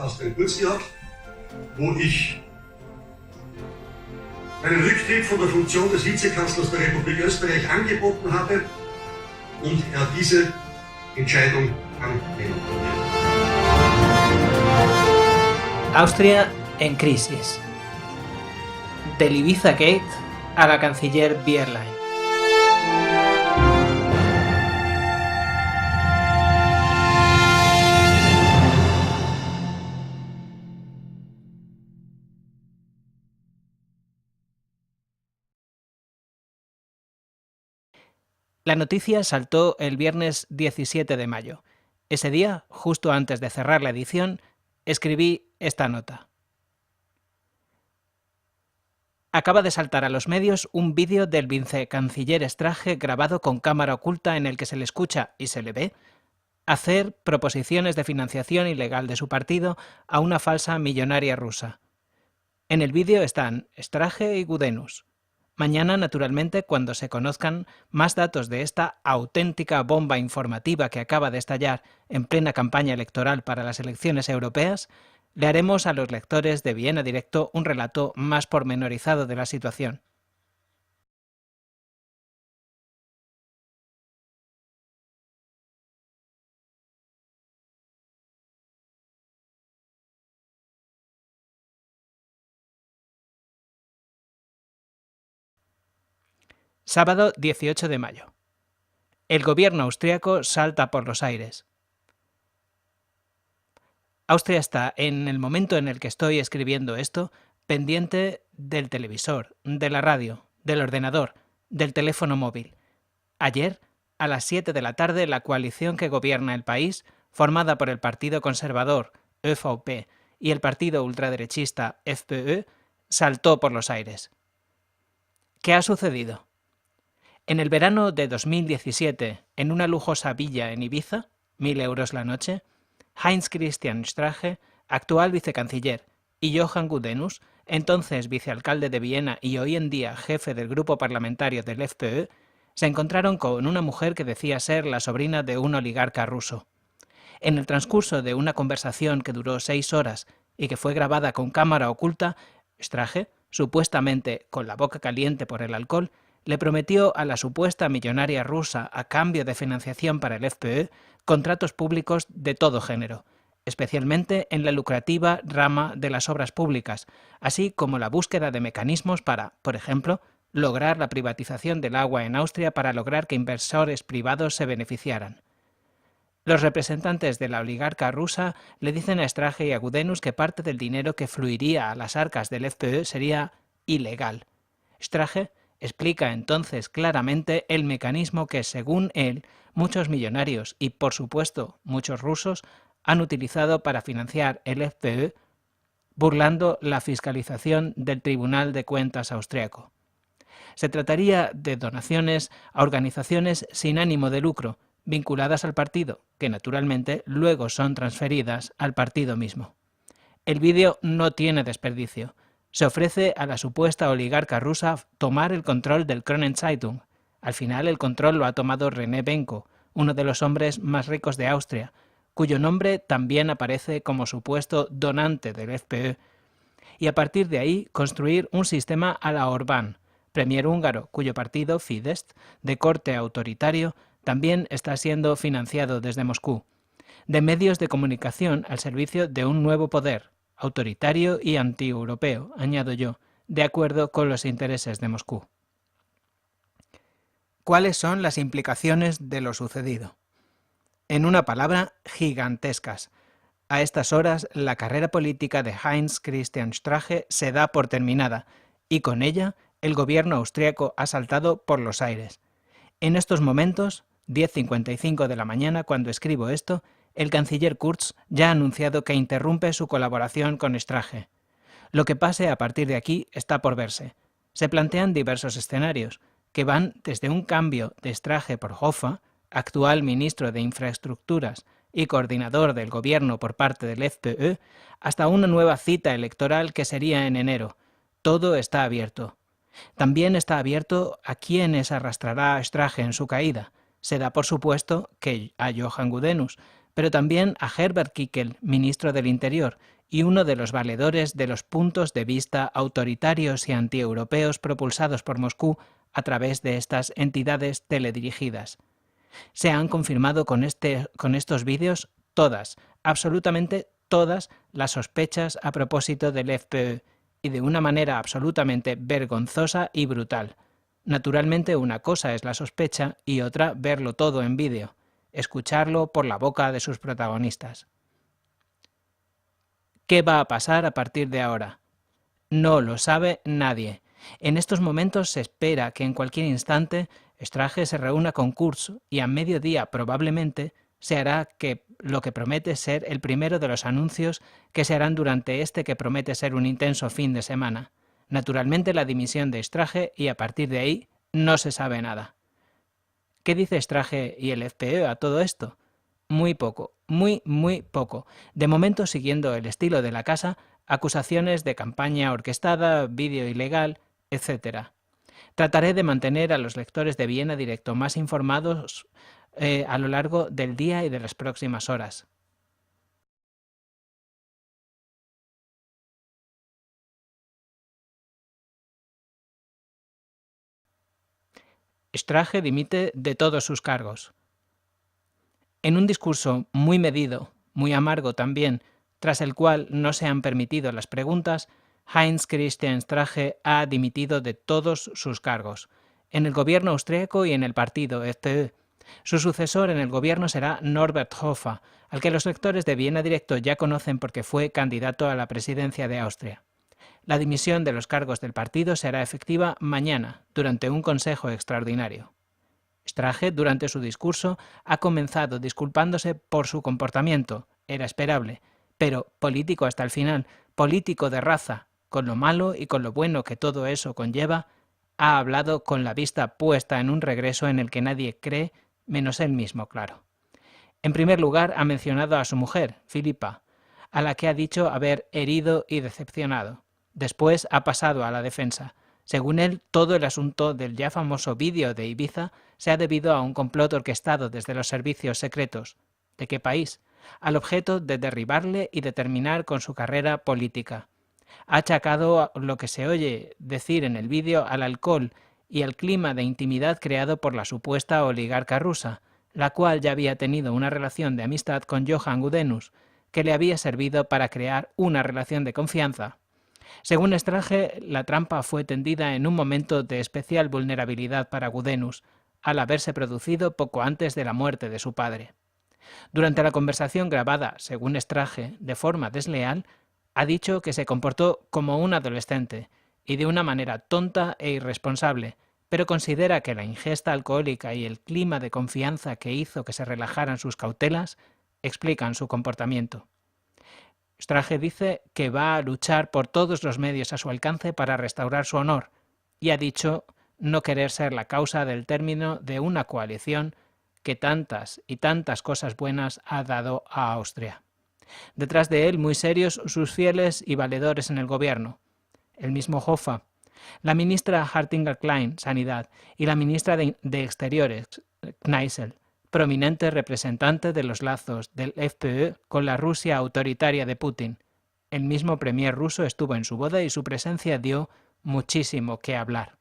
fast einen Putz gehabt, wo ich meinen Rücktritt von der Funktion des Vizekanzlers der Republik Österreich angeboten habe und er diese Entscheidung annehmen konnte. Austria en crisis. Del Ibiza Gate a la canciller Bierlein. La noticia saltó el viernes 17 de mayo. Ese día, justo antes de cerrar la edición, escribí esta nota. Acaba de saltar a los medios un vídeo del vicecanciller Strache grabado con cámara oculta en el que se le escucha y se le ve hacer proposiciones de financiación ilegal de su partido a una falsa millonaria rusa. En el vídeo están Strache y Gudenus. Mañana, naturalmente, cuando se conozcan más datos de esta auténtica bomba informativa que acaba de estallar en plena campaña electoral para las elecciones europeas, le haremos a los lectores de Viena Directo un relato más pormenorizado de la situación. Sábado 18 de mayo. El gobierno austriaco salta por los aires. Austria está, en el momento en el que estoy escribiendo esto, pendiente del televisor, de la radio, del ordenador, del teléfono móvil. Ayer, a las 7 de la tarde, la coalición que gobierna el país, formada por el Partido Conservador, ÖVP, y el partido ultraderechista, FPÖ, saltó por los aires. ¿Qué ha sucedido? En el verano de 2017, en una lujosa villa en Ibiza, 1.000 euros la noche, Heinz Christian Strache, actual vicecanciller, y Johann Gudenus, entonces vicealcalde de Viena y hoy en día jefe del grupo parlamentario del FPÖ, se encontraron con una mujer que decía ser la sobrina de un oligarca ruso. En el transcurso de una conversación que duró 6 horas y que fue grabada con cámara oculta, Strache, supuestamente con la boca caliente por el alcohol, le prometió a la supuesta millonaria rusa, a cambio de financiación para el FPÖ, contratos públicos de todo género, especialmente en la lucrativa rama de las obras públicas, así como la búsqueda de mecanismos para, por ejemplo, lograr la privatización del agua en Austria para lograr que inversores privados se beneficiaran. Los representantes de la oligarca rusa le dicen a Strache y a Gudenus que parte del dinero que fluiría a las arcas del FPÖ sería ilegal. Strache explica entonces claramente el mecanismo que, según él, muchos millonarios y, por supuesto, muchos rusos han utilizado para financiar el FPÖ, burlando la fiscalización del Tribunal de Cuentas austriaco. Se trataría de donaciones a organizaciones sin ánimo de lucro, vinculadas al partido, que naturalmente luego son transferidas al partido mismo. El vídeo no tiene desperdicio. Se ofrece a la supuesta oligarca rusa tomar el control del Kronenzeitung. Al final el control lo ha tomado René Benko, uno de los hombres más ricos de Austria, cuyo nombre también aparece como supuesto donante del FPÖ, y a partir de ahí construir un sistema a la Orbán, premier húngaro cuyo partido, Fidesz, de corte autoritario, también está siendo financiado desde Moscú, de medios de comunicación al servicio de un nuevo poder, autoritario y antieuropeo, añado yo, de acuerdo con los intereses de Moscú. ¿Cuáles son las implicaciones de lo sucedido? En una palabra, gigantescas. A estas horas, la carrera política de Heinz Christian Strache se da por terminada, y con ella, el gobierno austriaco ha saltado por los aires. En estos momentos, 10:55 de la mañana, cuando escribo esto, el canciller Kurz ya ha anunciado que interrumpe su colaboración con Strache. Lo que pase a partir de aquí está por verse. Se plantean diversos escenarios, que van desde un cambio de Strache por Hofer, actual ministro de Infraestructuras y coordinador del gobierno por parte del FPÖ, hasta una nueva cita electoral que sería en enero. Todo está abierto. También está abierto a quiénes arrastrará a Strache en su caída. Se da por supuesto que a Johann Gudenus, pero también a Herbert Kickl, ministro del Interior, y uno de los valedores de los puntos de vista autoritarios y antieuropeos propulsados por Moscú a través de estas entidades teledirigidas. Se han confirmado con estos vídeos todas, absolutamente todas, las sospechas a propósito del FPÖ, y de una manera absolutamente vergonzosa y brutal. Naturalmente, una cosa es la sospecha y otra verlo todo en vídeo, escucharlo por la boca de sus protagonistas. ¿Qué va a pasar a partir de ahora? No lo sabe nadie. En estos momentos se espera que en cualquier instante Strache se reúna con Kurz y a mediodía probablemente se hará lo que promete ser el primero de los anuncios que se harán durante este que promete ser un intenso fin de semana. Naturalmente la dimisión de Strache y a partir de ahí no se sabe nada. ¿Qué dice Strache y el FPÖ a todo esto? Muy poco, muy poco. De momento, siguiendo el estilo de la casa, acusaciones de campaña orquestada, vídeo ilegal, etc. Trataré de mantener a los lectores de Viena Directo más informados a lo largo del día y de las próximas horas. Strache dimite de todos sus cargos. En un discurso muy medido, muy amargo también, tras el cual no se han permitido las preguntas, Heinz Christian Strache ha dimitido de todos sus cargos, en el gobierno austríaco y en el partido FPÖ. Su sucesor en el gobierno será Norbert Hofer, al que los lectores de Viena Directo ya conocen porque fue candidato a la presidencia de Austria. La dimisión de los cargos del partido será efectiva mañana, durante un consejo extraordinario. Strache, durante su discurso, ha comenzado disculpándose por su comportamiento, era esperable, pero político hasta el final, político de raza, con lo malo y con lo bueno que todo eso conlleva, ha hablado con la vista puesta en un regreso en el que nadie cree, menos él mismo, claro. En primer lugar, ha mencionado a su mujer, Filipa, a la que ha dicho haber herido y decepcionado. Después ha pasado a la defensa. Según él, todo el asunto del ya famoso vídeo de Ibiza se ha debido a un complot orquestado desde los servicios secretos. ¿De qué país? Al objeto de derribarle y de terminar con su carrera política. Ha achacado lo que se oye decir en el vídeo al alcohol y al clima de intimidad creado por la supuesta oligarca rusa, la cual ya había tenido una relación de amistad con Johann Gudenus, que le había servido para crear una relación de confianza. Según Strache, la trampa fue tendida en un momento de especial vulnerabilidad para Gudenus, al haberse producido poco antes de la muerte de su padre. Durante la conversación grabada, según Strache, de forma desleal, ha dicho que se comportó como un adolescente y de una manera tonta e irresponsable, pero considera que la ingesta alcohólica y el clima de confianza que hizo que se relajaran sus cautelas explican su comportamiento. Strache dice que va a luchar por todos los medios a su alcance para restaurar su honor y ha dicho no querer ser la causa del término de una coalición que tantas y tantas cosas buenas ha dado a Austria. Detrás de él, muy serios, sus fieles y valedores en el gobierno. El mismo Hofer, la ministra Hartinger Klein, Sanidad, y la ministra de Exteriores, Kneissl, prominente representante de los lazos del FPÖ con la Rusia autoritaria de Putin. El mismo premier ruso estuvo en su boda y su presencia dio muchísimo que hablar.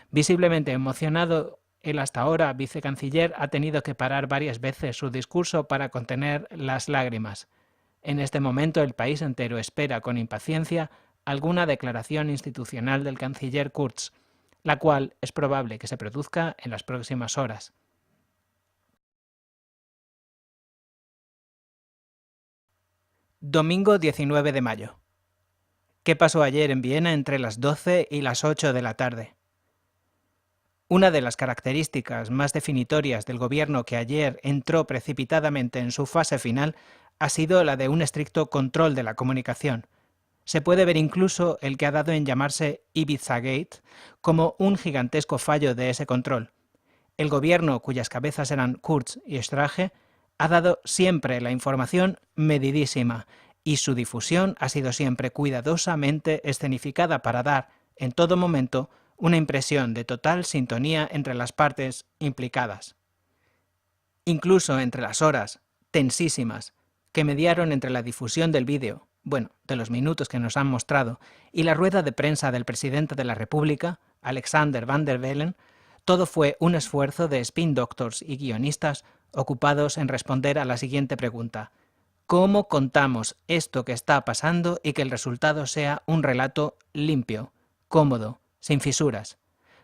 Visiblemente emocionado, el hasta ahora vicecanciller ha tenido que parar varias veces su discurso para contener las lágrimas. En este momento el país entero espera con impaciencia alguna declaración institucional del canciller Kurz, la cual es probable que se produzca en las próximas horas. Domingo 19 de mayo. ¿Qué pasó ayer en Viena entre las 12 y las 8 de la tarde? Una de las características más definitorias del gobierno que ayer entró precipitadamente en su fase final ha sido la de un estricto control de la comunicación. Se puede ver incluso el que ha dado en llamarse Ibiza-Gate como un gigantesco fallo de ese control. El gobierno, cuyas cabezas eran Kurz y Strache, ha dado siempre la información medidísima y su difusión ha sido siempre cuidadosamente escenificada para dar, en todo momento, una impresión de total sintonía entre las partes implicadas. Incluso entre las horas tensísimas, que mediaron entre la difusión del vídeo, bueno, de los minutos que nos han mostrado, y la rueda de prensa del presidente de la República, Alexander Van der Bellen, todo fue un esfuerzo de spin doctors y guionistas ocupados en responder a la siguiente pregunta: ¿cómo contamos esto que está pasando y que el resultado sea un relato limpio, cómodo, sin fisuras?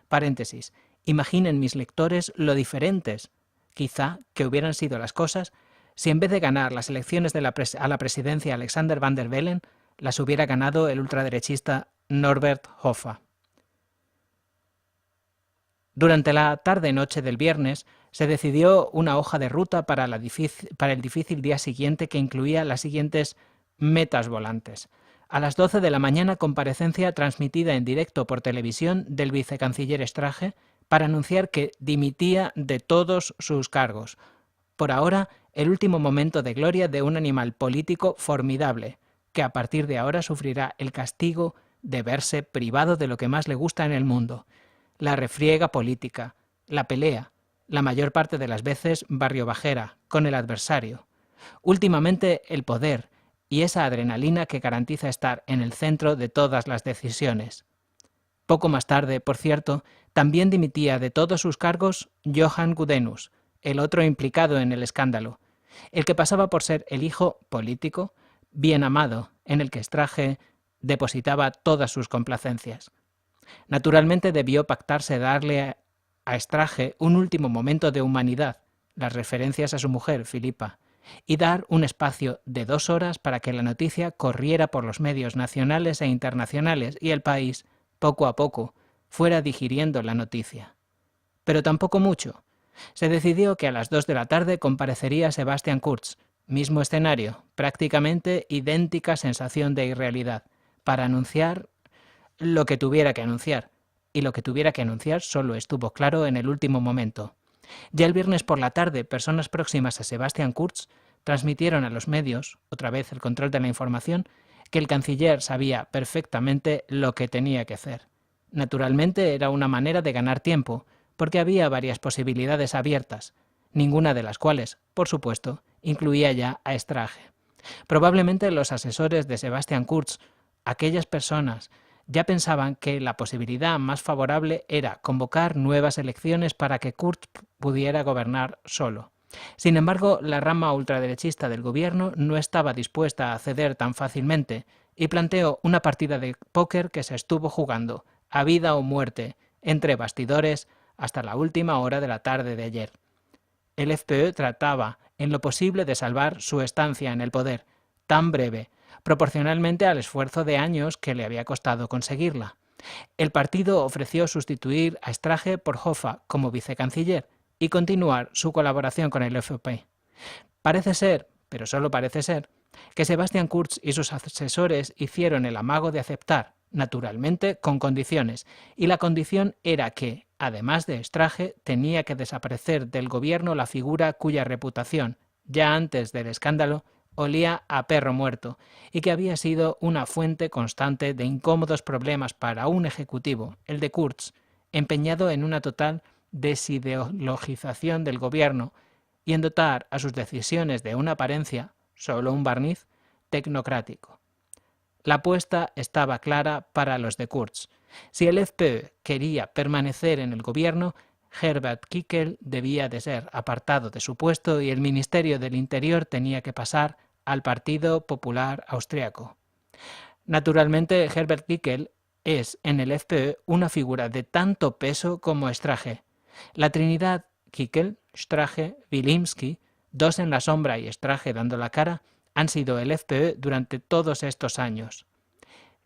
Paréntesis. Imaginen mis lectores lo diferentes, quizá, que hubieran sido las cosas si en vez de ganar las elecciones a la presidencia Alexander Van der Bellen, las hubiera ganado el ultraderechista Norbert Hofer. Durante la tarde-noche del viernes se decidió una hoja de ruta para el difícil día siguiente que incluía las siguientes metas volantes. A las 12 de la mañana, comparecencia transmitida en directo por televisión del vicecanciller Strache para anunciar que dimitía de todos sus cargos. Por ahora, el último momento de gloria de un animal político formidable, que a partir de ahora sufrirá el castigo de verse privado de lo que más le gusta en el mundo: la refriega política, la pelea, la mayor parte de las veces barriobajera, con el adversario. Últimamente el poder y esa adrenalina que garantiza estar en el centro de todas las decisiones. Poco más tarde, por cierto, también dimitía de todos sus cargos Johan Gudenus, el otro implicado en el escándalo, el que pasaba por ser el hijo político, bien amado, en el que Strache depositaba todas sus complacencias. Naturalmente debió pactarse darle a Strache un último momento de humanidad, las referencias a su mujer, Filipa, y dar un espacio de 2 horas para que la noticia corriera por los medios nacionales e internacionales y el país, poco a poco, fuera digiriendo la noticia. Pero tampoco mucho. Se decidió que a las 2 de la tarde comparecería Sebastian Kurz, mismo escenario, prácticamente idéntica sensación de irrealidad, para anunciar lo que tuviera que anunciar, y lo que tuviera que anunciar solo estuvo claro en el último momento. Ya el viernes por la tarde, personas próximas a Sebastian Kurz transmitieron a los medios, otra vez el control de la información, que el canciller sabía perfectamente lo que tenía que hacer. Naturalmente era una manera de ganar tiempo, porque había varias posibilidades abiertas, ninguna de las cuales, por supuesto, incluía ya a Strache. Probablemente los asesores de Sebastian Kurz, aquellas personas, ya pensaban que la posibilidad más favorable era convocar nuevas elecciones para que Kurz pudiera gobernar solo. Sin embargo, la rama ultraderechista del gobierno no estaba dispuesta a ceder tan fácilmente y planteó una partida de póker que se estuvo jugando, a vida o muerte, entre bastidores hasta la última hora de la tarde de ayer. El FPÖ trataba, en lo posible, de salvar su estancia en el poder, tan breve, proporcionalmente al esfuerzo de años que le había costado conseguirla. El partido ofreció sustituir a Strache por Hofer como vicecanciller y continuar su colaboración con el FP. Parece ser, pero solo parece ser, que Sebastian Kurz y sus asesores hicieron el amago de aceptar, naturalmente con condiciones, y la condición era que, además de Strache, tenía que desaparecer del gobierno la figura cuya reputación, ya antes del escándalo, olía a perro muerto y que había sido una fuente constante de incómodos problemas para un ejecutivo, el de Kurz, empeñado en una total desideologización del gobierno y en dotar a sus decisiones de una apariencia, solo un barniz, tecnocrático. La apuesta estaba clara para los de Kurz. Si el FPÖ quería permanecer en el gobierno, Herbert Kickl debía de ser apartado de su puesto y el Ministerio del Interior tenía que pasar al Partido Popular Austriaco. Naturalmente, Herbert Kickl es en el FPÖ una figura de tanto peso como Strache. La trinidad Kickl, Strache, Wilimski, 2 en la sombra y Strache dando la cara, han sido el FPÖ durante todos estos años.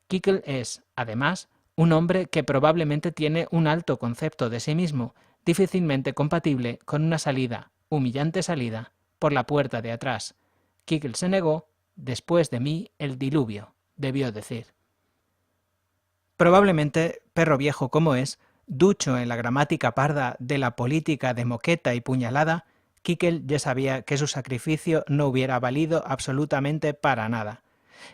Kickl es, además, un hombre que probablemente tiene un alto concepto de sí mismo, difícilmente compatible con una salida, humillante salida, por la puerta de atrás. Kickl se negó, después de mí el diluvio, debió decir. Probablemente, perro viejo como es, ducho en la gramática parda de la política de moqueta y puñalada, Kickl ya sabía que su sacrificio no hubiera valido absolutamente para nada.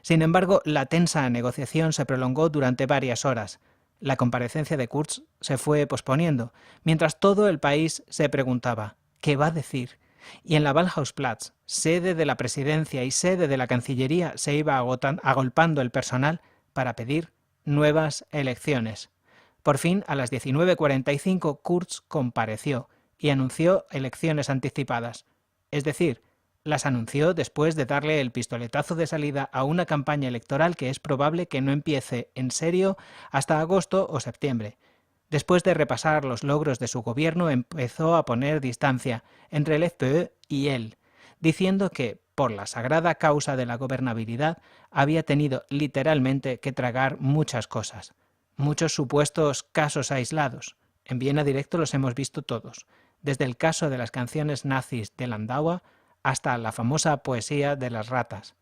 Sin embargo, la tensa negociación se prolongó durante varias horas. La comparecencia de Kurz se fue posponiendo, mientras todo el país se preguntaba ¿qué va a decir? Y en la Wallhausplatz, sede de la presidencia y sede de la Cancillería, se iba agolpando el personal para pedir nuevas elecciones. Por fin, a las 19:45, Kurz compareció y anunció elecciones anticipadas. Es decir, las anunció después de darle el pistoletazo de salida a una campaña electoral que es probable que no empiece en serio hasta agosto o septiembre. Después de repasar los logros de su gobierno, empezó a poner distancia entre el FPÖ y él, diciendo que, por la sagrada causa de la gobernabilidad, había tenido literalmente que tragar muchas cosas. Muchos supuestos casos aislados. En Viena Directo los hemos visto todos, desde el caso de las canciones nazis de Landauer hasta la famosa poesía de las ratas.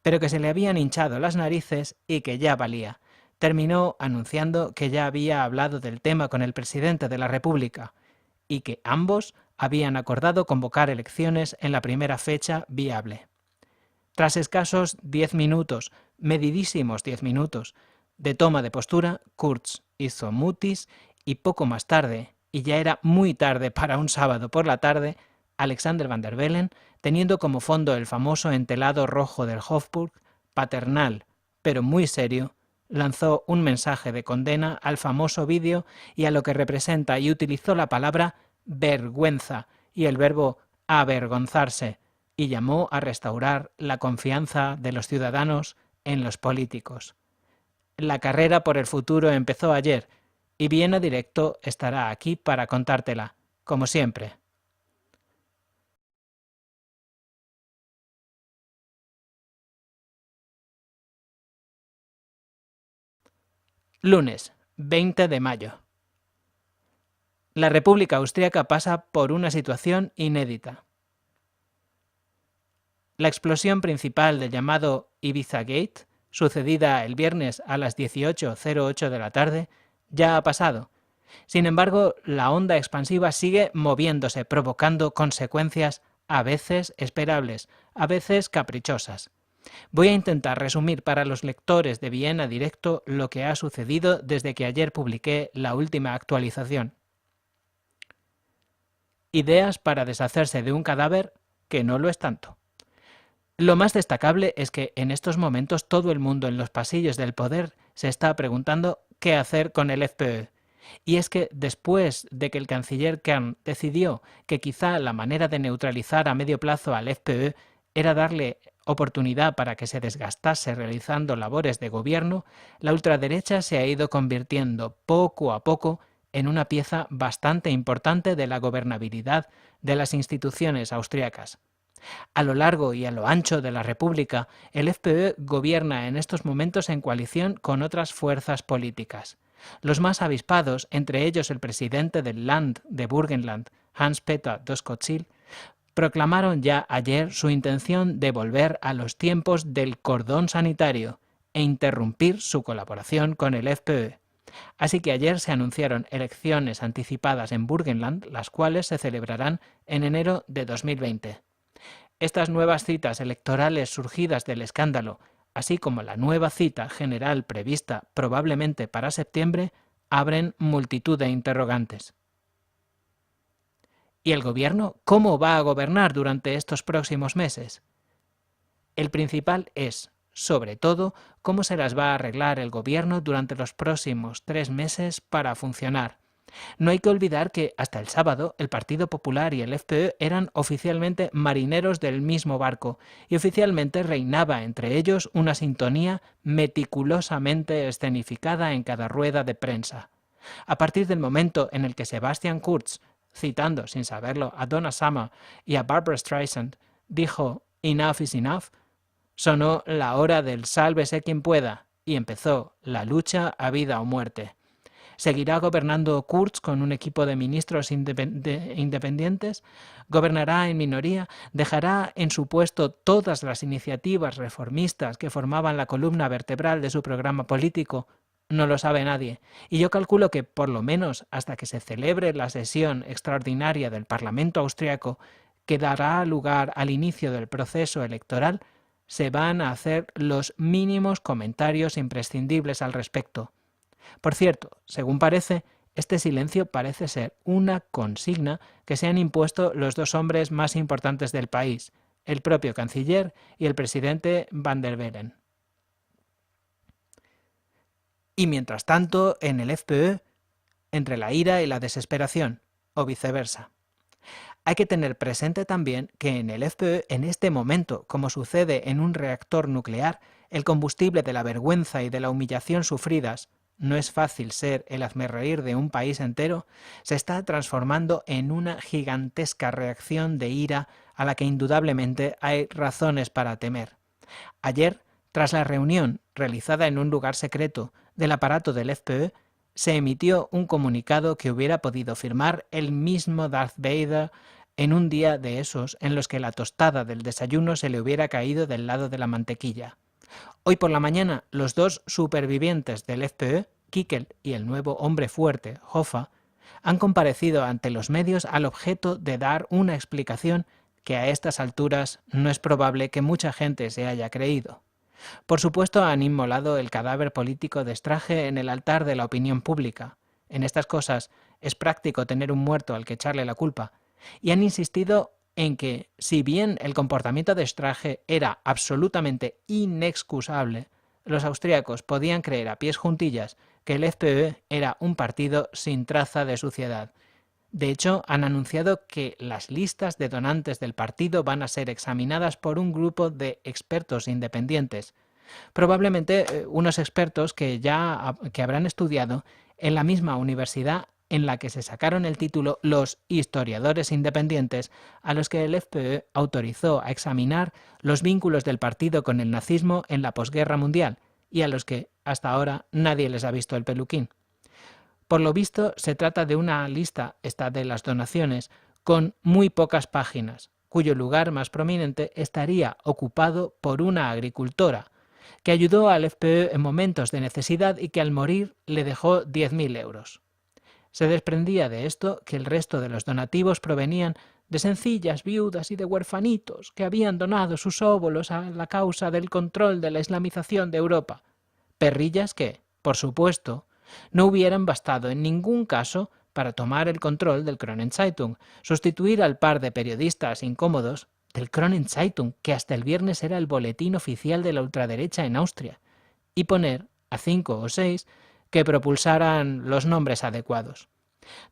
Pero que se le habían hinchado las narices y que ya valía. Terminó anunciando que ya había hablado del tema con el presidente de la República y que ambos habían acordado convocar elecciones en la primera fecha viable. Tras escasos 10 minutos, medidísimos 10 minutos, de toma de postura, Kurz hizo mutis y poco más tarde, y ya era muy tarde para un sábado por la tarde, Alexander Van der Bellen, teniendo como fondo el famoso entelado rojo del Hofburg, paternal, pero muy serio, lanzó un mensaje de condena al famoso vídeo y a lo que representa y utilizó la palabra vergüenza y el verbo avergonzarse, y llamó a restaurar la confianza de los ciudadanos en los políticos. La carrera por el futuro empezó ayer y Viena Directo estará aquí para contártela, como siempre. Lunes, 20 de mayo. La República Austríaca pasa por una situación inédita. La explosión principal del llamado Ibiza Gate, sucedida el viernes a las 18:08 de la tarde, ya ha pasado. Sin embargo, la onda expansiva sigue moviéndose, provocando consecuencias a veces esperables, a veces caprichosas. Voy a intentar resumir para los lectores de Viena Directo lo que ha sucedido desde que ayer publiqué la última actualización. Ideas para deshacerse de un cadáver que no lo es tanto. Lo más destacable es que en estos momentos todo el mundo en los pasillos del poder se está preguntando qué hacer con el FPÖ. Y es que después de que el canciller Kern decidió que quizá la manera de neutralizar a medio plazo al FPÖ era darle oportunidad para que se desgastase realizando labores de gobierno, la ultraderecha se ha ido convirtiendo poco a poco en una pieza bastante importante de la gobernabilidad de las instituciones austriacas. A lo largo y a lo ancho de la República, el FPÖ gobierna en estos momentos en coalición con otras fuerzas políticas. Los más avispados, entre ellos el presidente del Land de Burgenland, Hans-Peter Doskozil, proclamaron ya ayer su intención de volver a los tiempos del cordón sanitario e interrumpir su colaboración con el FPÖ. Así que ayer se anunciaron elecciones anticipadas en Burgenland, las cuales se celebrarán en enero de 2020. Estas nuevas citas electorales surgidas del escándalo, así como la nueva cita general prevista probablemente para septiembre, abren multitud de interrogantes. ¿Y el gobierno cómo va a gobernar durante estos próximos meses? El principal es, sobre todo, cómo se las va a arreglar el gobierno durante los próximos 3 meses para funcionar. No hay que olvidar que hasta el sábado el Partido Popular y el FPÖ eran oficialmente marineros del mismo barco y oficialmente reinaba entre ellos una sintonía meticulosamente escenificada en cada rueda de prensa. A partir del momento en el que Sebastian Kurz, citando sin saberlo a Donna Summer y a Barbra Streisand, dijo "Enough is enough", sonó la hora del sálvese quien pueda y empezó la lucha a vida o muerte. ¿Seguirá gobernando Kurz con un equipo de ministros independientes? ¿Gobernará en minoría? ¿Dejará en su puesto todas las iniciativas reformistas que formaban la columna vertebral de su programa político? No lo sabe nadie, y yo calculo que, por lo menos hasta que se celebre la sesión extraordinaria del Parlamento austriaco, que dará lugar al inicio del proceso electoral, se van a hacer los mínimos comentarios imprescindibles al respecto. Por cierto, según parece, este silencio parece ser una consigna que se han impuesto los dos hombres más importantes del país, el propio canciller y el presidente Van der Bellen. Y mientras tanto, en el FPÖ, entre la ira y la desesperación, o viceversa. Hay que tener presente también que en el FPÖ, en este momento, como sucede en un reactor nuclear, el combustible de la vergüenza y de la humillación sufridas, no es fácil ser el hazmerreír de un país entero, se está transformando en una gigantesca reacción de ira a la que indudablemente hay razones para temer. Ayer, tras la reunión realizada en un lugar secreto del aparato del FPÖ, se emitió un comunicado que hubiera podido firmar el mismo Darth Vader en un día de esos en los que la tostada del desayuno se le hubiera caído del lado de la mantequilla. Hoy por la mañana, los dos supervivientes del FPÖ, Kickel y el nuevo hombre fuerte, Hoffa, han comparecido ante los medios al objeto de dar una explicación que a estas alturas no es probable que mucha gente se haya creído. Por supuesto, han inmolado el cadáver político de Strache en el altar de la opinión pública. En estas cosas es práctico tener un muerto al que echarle la culpa, y han insistido en que, si bien el comportamiento de Strache era absolutamente inexcusable, los austríacos podían creer a pies juntillas que el FPÖ era un partido sin traza de suciedad. De hecho, han anunciado que las listas de donantes del partido van a ser examinadas por un grupo de expertos independientes, probablemente unos expertos que habrán estudiado en la misma universidad en la que se sacaron el título los historiadores independientes, a los que el FPÖ autorizó a examinar los vínculos del partido con el nazismo en la posguerra mundial, y a los que hasta ahora nadie les ha visto el peluquín. Por lo visto, se trata de una lista, esta de las donaciones, con muy pocas páginas, cuyo lugar más prominente estaría ocupado por una agricultora, que ayudó al FPÖ en momentos de necesidad y que al morir le dejó 10.000 euros. Se desprendía de esto que el resto de los donativos provenían de sencillas viudas y de huerfanitos que habían donado sus óvulos a la causa del control de la islamización de Europa. Perrillas que, por supuesto, no hubieran bastado en ningún caso para tomar el control del Kronenzeitung, sustituir al par de periodistas incómodos del Kronenzeitung, que hasta el viernes era el boletín oficial de la ultraderecha en Austria, y poner a 5 o 6 que propulsaran los nombres adecuados.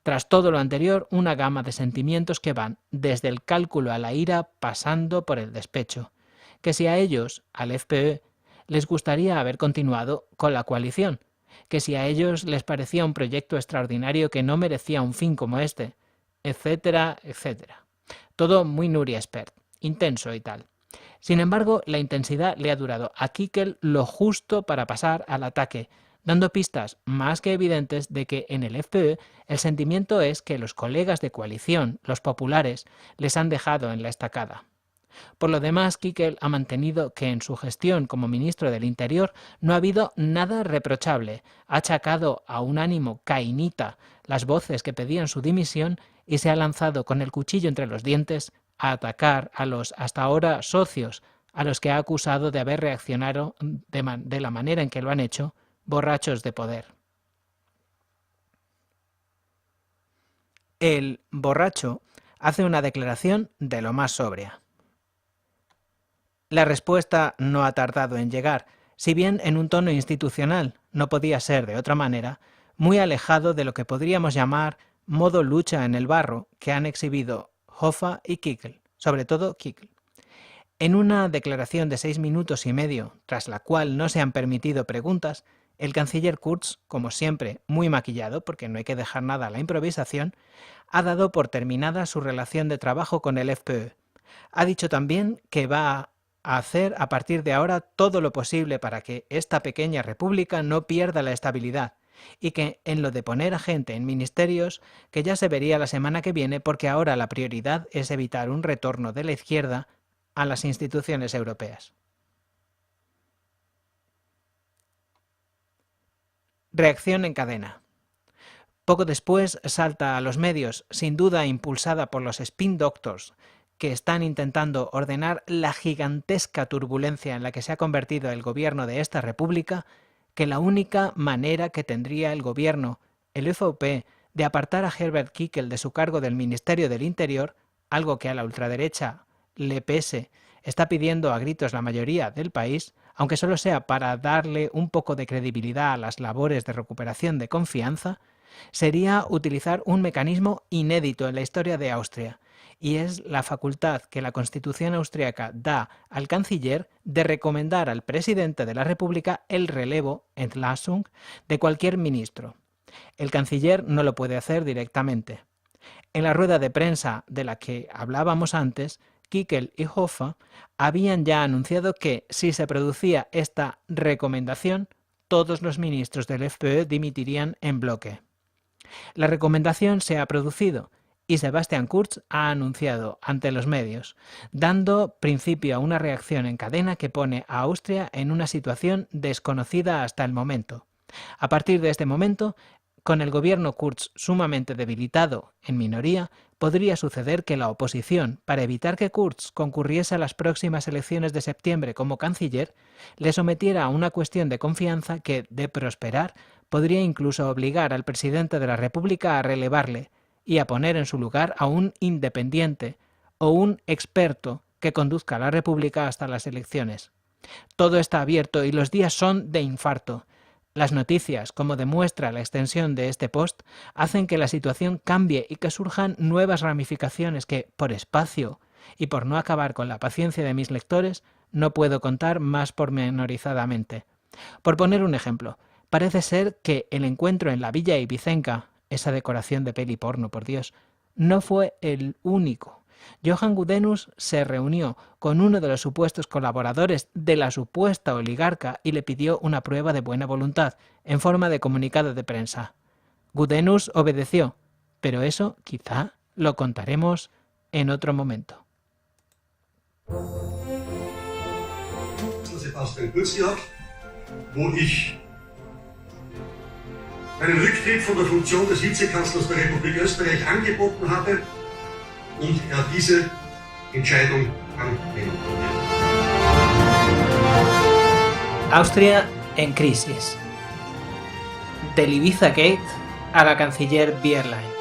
Tras todo lo anterior, una gama de sentimientos que van desde el cálculo a la ira pasando por el despecho, que si a ellos, al FPÖ, les gustaría haber continuado con la coalición, que si a ellos les parecía un proyecto extraordinario que no merecía un fin como este, etcétera, etcétera. Todo muy Nuria Espert, intenso y tal. Sin embargo, la intensidad le ha durado a Kickel lo justo para pasar al ataque, dando pistas más que evidentes de que en el FPÖ el sentimiento es que los colegas de coalición, los populares, les han dejado en la estacada. Por lo demás, Kickel ha mantenido que en su gestión como ministro del Interior no ha habido nada reprochable, ha achacado a un ánimo cainita las voces que pedían su dimisión y se ha lanzado con el cuchillo entre los dientes a atacar a los hasta ahora socios, a los que ha acusado de haber reaccionado de la manera en que lo han hecho, borrachos de poder. El borracho hace una declaración de lo más sobria. La respuesta no ha tardado en llegar, si bien en un tono institucional, no podía ser de otra manera, muy alejado de lo que podríamos llamar modo lucha en el barro que han exhibido Hoffa y Kickel, sobre todo Kickel. En una declaración de 6 minutos y medio, tras la cual no se han permitido preguntas, el canciller Kurz, como siempre muy maquillado, porque no hay que dejar nada a la improvisación, ha dado por terminada su relación de trabajo con el FPÖ. Ha dicho también que va a hacer a partir de ahora todo lo posible para que esta pequeña república no pierda la estabilidad y que en lo de poner a gente en ministerios, que ya se vería la semana que viene porque ahora la prioridad es evitar un retorno de la izquierda a las instituciones europeas. Reacción en cadena. Poco después salta a los medios, sin duda impulsada por los spin doctors, que están intentando ordenar la gigantesca turbulencia en la que se ha convertido el gobierno de esta república, que la única manera que tendría el gobierno, el ÖVP, de apartar a Herbert Kickel de su cargo del Ministerio del Interior, algo que a la ultraderecha le pese está pidiendo a gritos la mayoría del país, aunque solo sea para darle un poco de credibilidad a las labores de recuperación de confianza, sería utilizar un mecanismo inédito en la historia de Austria, y es la facultad que la Constitución austriaca da al canciller de recomendar al presidente de la República el relevo, Entlassung, de cualquier ministro. El canciller no lo puede hacer directamente. En la rueda de prensa de la que hablábamos antes, Kickl y Hofer habían ya anunciado que, si se producía esta recomendación, todos los ministros del FPÖ dimitirían en bloque. La recomendación se ha producido y Sebastian Kurz ha anunciado ante los medios, dando principio a una reacción en cadena que pone a Austria en una situación desconocida hasta el momento. A partir de este momento, con el gobierno Kurz sumamente debilitado, en minoría, podría suceder que la oposición, para evitar que Kurz concurriese a las próximas elecciones de septiembre como canciller, le sometiera a una cuestión de confianza que, de prosperar, podría incluso obligar al presidente de la República a relevarle y a poner en su lugar a un independiente o un experto que conduzca a la República hasta las elecciones. Todo está abierto y los días son de infarto. Las noticias, como demuestra la extensión de este post, hacen que la situación cambie y que surjan nuevas ramificaciones que, por espacio y por no acabar con la paciencia de mis lectores, no puedo contar más pormenorizadamente. Por poner un ejemplo, parece ser que el encuentro en la Villa Ibicenca, esa decoración de peli porno, por Dios, no fue el único. Johann Gudenus se reunió con uno de los supuestos colaboradores de la supuesta oligarca y le pidió una prueba de buena voluntad, en forma de comunicado de prensa. Gudenus obedeció, pero eso quizá lo contaremos en otro momento. Sebastian Kurz gehabt, wo ich meinen Rücktritt von der Funktion des Vizekanzlers der Republik Österreich angeboten habe und diese Entscheidung annehmen konnte. Austria en crisis. Del Ibiza Gate a la canciller Bierlein.